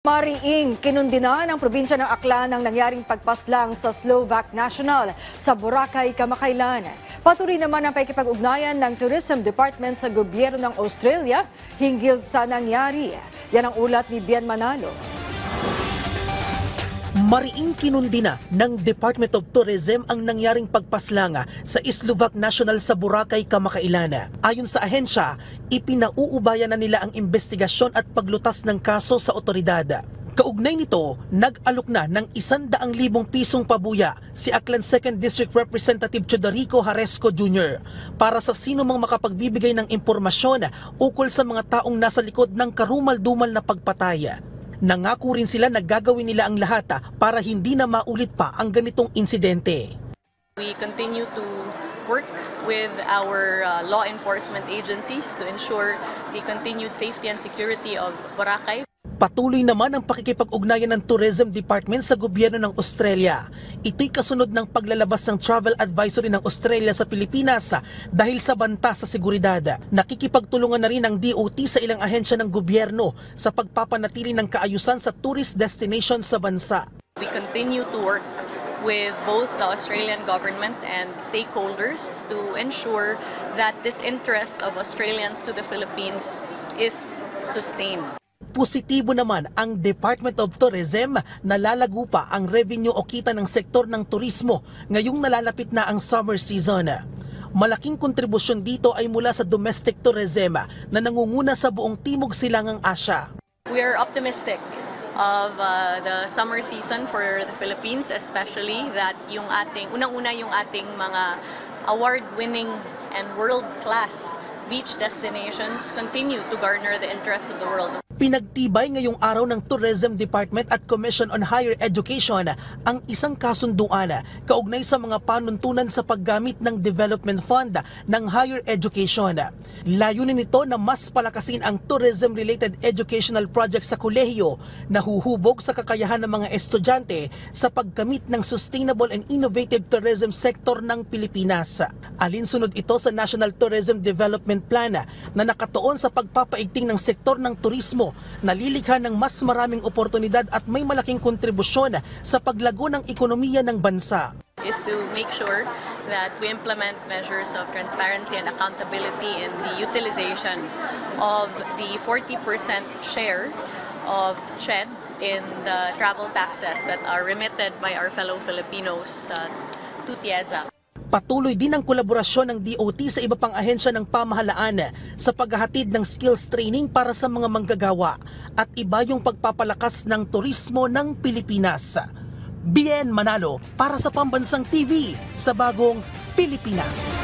Mariing kinundina ng probinsya ng Aklan ang nangyaring pagpaslang sa Slovak National sa Boracay kamakailan. Patuloy naman ang pakikipag-ugnayan ng Tourism Department sa gobyerno ng Australia hinggil sa nangyari. Yan ang ulat ni Bien Manalo. Mariing kinundina ng Department of Tourism ang nangyaring pagpaslanga sa Slovak National sa Boracay kamakailan. Ayon sa ahensya, ipinauubayan na nila ang investigasyon at paglutas ng kaso sa otoridad. Kaugnay nito, nag-alok na ng 100,000 pisong pabuya si Aklan 2nd District Representative Chodorico Haresco Jr. para sa sino mang makapagbibigay ng impormasyon ukol sa mga taong nasa likod ng karumal-dumal na pagpatay. Nangako rin sila na gagawin nila ang lahat para hindi na maulit pa ang ganitong insidente. We continue to work with our law enforcement agencies to ensure the continued safety and security of Boracay. Patuloy naman ang pakikipag-ugnayan ng Tourism Department sa gobyerno ng Australia. Ito'y kasunod ng paglalabas ng Travel Advisory ng Australia sa Pilipinas dahil sa banta sa seguridad. Nakikipagtulungan na rin ang DOT sa ilang ahensya ng gobyerno sa pagpapanatili ng kaayusan sa tourist destination sa bansa. We continue to work with both the Australian government and stakeholders to ensure that this interest of Australians to the Philippines is sustained. Positibo naman ang Department of Tourism na lalago pa ang revenue o kita ng sektor ng turismo ngayong nalalapit na ang summer season. Malaking kontribusyon dito ay mula sa domestic tourism na nangunguna sa buong Timog Silangang Asya. We are optimistic of the summer season for the Philippines, especially that yung unang-una yung ating mga award-winning and world-class beach destinations continue to garner the interest of the world. Pinagtibay ngayong araw ng Tourism Department at Commission on Higher Education ang isang kasunduan kaugnay sa mga panuntunan sa paggamit ng Development Fund ng Higher Education. Layunin nito na mas palakasin ang tourism-related educational projects sa kolehiyo na huhubog sa kakayahan ng mga estudyante sa paggamit ng sustainable and innovative tourism sector ng Pilipinas. Alinsunod ito sa National Tourism Development Plan na nakatuon sa pagpapaigting ng sektor ng turismo, nalilikha ng mas maraming oportunidad at may malaking kontribusyon sa paglago ng ekonomiya ng bansa. Is to make sure that we implement measures of transparency and accountability in the utilization of the 40% share of CHED in the travel taxes that are remitted by our fellow Filipinos to TIEZA. Patuloy din ang kolaborasyon ng DOT sa iba pang ahensya ng pamahalaan sa paghahatid ng skills training para sa mga manggagawa at iba yung pagpapalakas ng turismo ng Pilipinas. Bien Manalo para sa Pambansang TV sa Bagong Pilipinas.